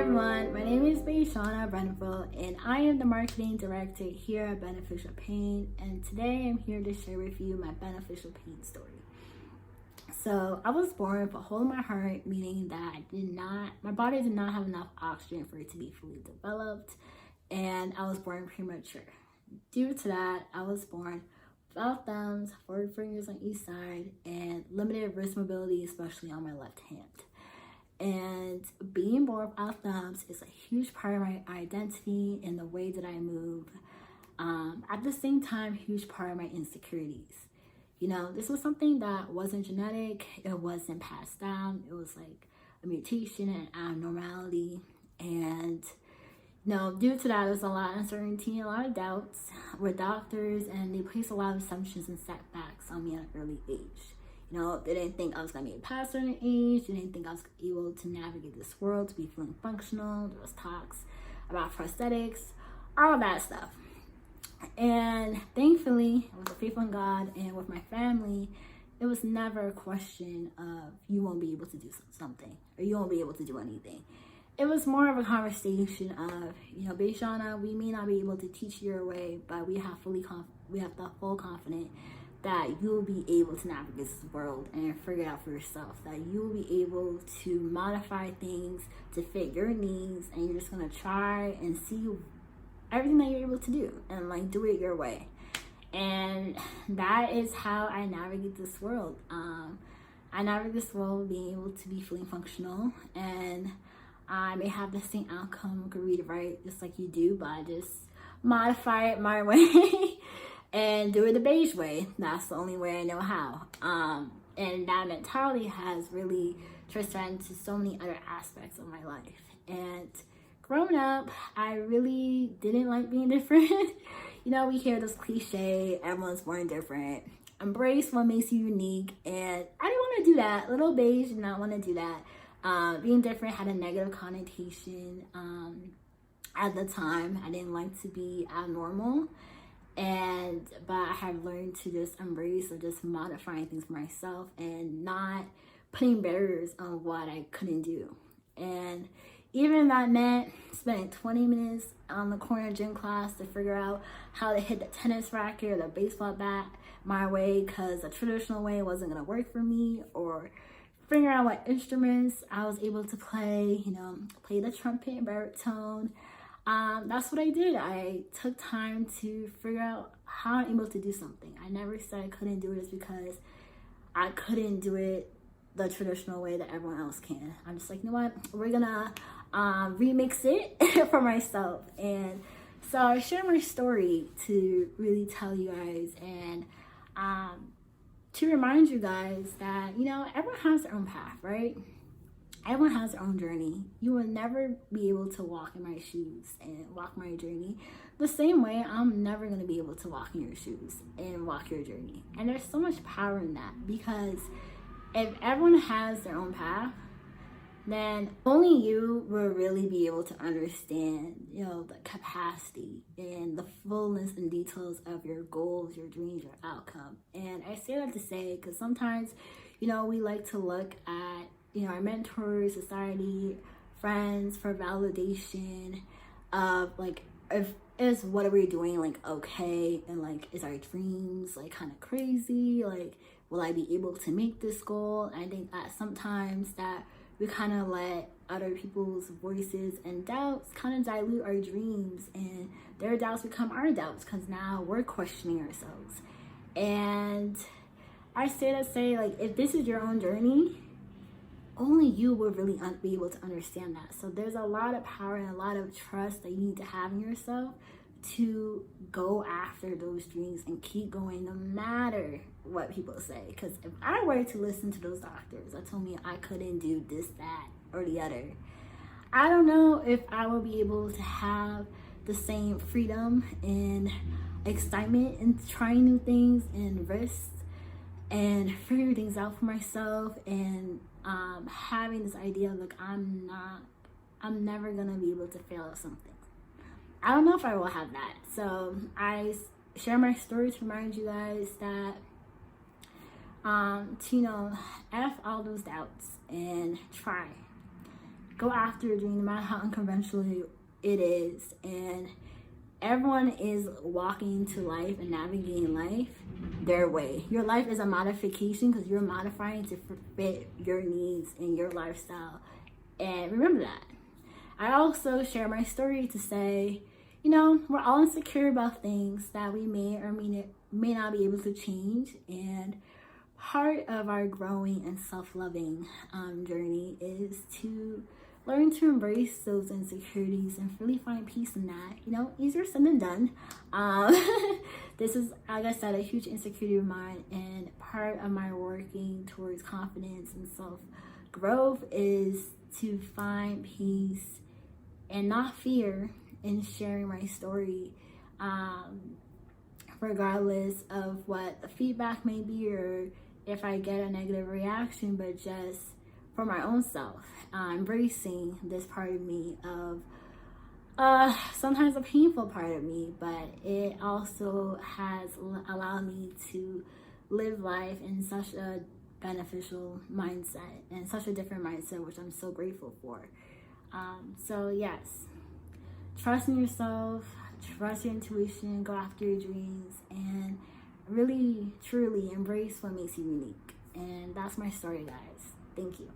everyone, my name is Bejeana Breneville and I am the marketing director here at Beneficial Pain, and today I'm here to share with you my beneficial pain story. So I was born with a hole in my heart, meaning that my body did not have enough oxygen for it to be fully developed, and I was born premature. Due to that, I was born without thumbs, 4 fingers on each side, and limited wrist mobility, especially on my left hand. And being born without thumbs is a huge part of my identity and the way that I move. At the same time, huge part of my insecurities. You know, this was something that wasn't genetic, it wasn't passed down, it was like a mutation and abnormality. And due to that, there's a lot of uncertainty, a lot of doubts with doctors, and they place a lot of assumptions and setbacks on me at an early age. They didn't think I was going to be past a certain age. They didn't think I was able to navigate this world, to be feeling functional. There was talks about prosthetics, all of that stuff. And thankfully, I was a faithful in God, and with my family, it was never a question of you won't be able to do something or you won't be able to do anything. It was more of a conversation of, Bejeana, we may not be able to teach you your way, but we have the full confidence that you will be able to navigate this world and figure it out for yourself, that you will be able to modify things to fit your needs, and you're just gonna try and see everything that you're able to do and do it your way. And that is how I navigate this world. I navigate this world being able to be fully functional, and I may have the same outcome, could read it right just like you do, but I just modify it my way. And do it the beige way. That's the only way I know how. And that mentality has really transcended to so many other aspects of my life. And growing up, I really didn't like being different. We hear this cliche, everyone's born different. Embrace what makes you unique. And I didn't want to do that. Little beige did not want to do that. Being different had a negative connotation. At the time, I didn't like to be abnormal. But I have learned to just embrace or just modifying things for myself and not putting barriers on what I couldn't do. And even that meant spending 20 minutes on the corner gym class to figure out how to hit the tennis racket or the baseball bat my way, because the traditional way wasn't going to work for me, or figure out what instruments I was able to play, play the trumpet and baritone. That's what I did. I took time to figure out how I'm able to do something. I never said I couldn't do it just because I couldn't do it the traditional way that everyone else can. I'm just like, you know what? We're gonna remix it for myself. And so I share my story to really tell you guys and to remind you guys that, everyone has their own path, right? Everyone has their own journey. You will never be able to walk in my shoes and walk my journey the same way I'm never going to be able to walk in your shoes and walk your journey. And there's so much power in that, because if everyone has their own path, then only you will really be able to understand, the capacity and the fullness and details of your goals, your dreams, your outcome. And I say that to say, because sometimes, we like to look at our mentors, society, friends for validation of is what are we doing okay, and is our dreams kind of crazy, will I be able to make this goal? And I think that sometimes that we kind of let other people's voices and doubts kind of dilute our dreams, and their doubts become our doubts because now we're questioning ourselves. And I say to say, if this is your own journey, only you will really be able to understand that. So there's a lot of power and a lot of trust that you need to have in yourself to go after those dreams and keep going no matter what people say. Because if I were to listen to those doctors that told me I couldn't do this, that, or the other, I don't know if I will be able to have the same freedom and excitement in trying new things and risks and figuring things out for myself, and having this idea of I'm never gonna be able to fail at something. I don't know if I will have that. So I share my story to remind you guys that F all those doubts and try. go after your dream, no matter how unconventional it is. And everyone is walking to life and navigating life their way. Your life is a modification because you're modifying to fit your needs and your lifestyle. And remember that. I also share my story to say, you know, we're all insecure about things that we may or may not be able to change. And part of our growing and self-loving journey is to learn to embrace those insecurities and really find peace in that. You know, easier said than done. This is, like I said, a huge insecurity of mine, and part of my working towards confidence and self-growth is to find peace and not fear in sharing my story, regardless of what the feedback may be or if I get a negative reaction, but just for my own self, embracing this part of me of sometimes a painful part of me, but it also has allowed me to live life in such a beneficial mindset and such a different mindset, which I'm so grateful for. So yes, trust in yourself, trust your intuition, go after your dreams, and really, truly embrace what makes you unique. And that's my story, guys. Thank you.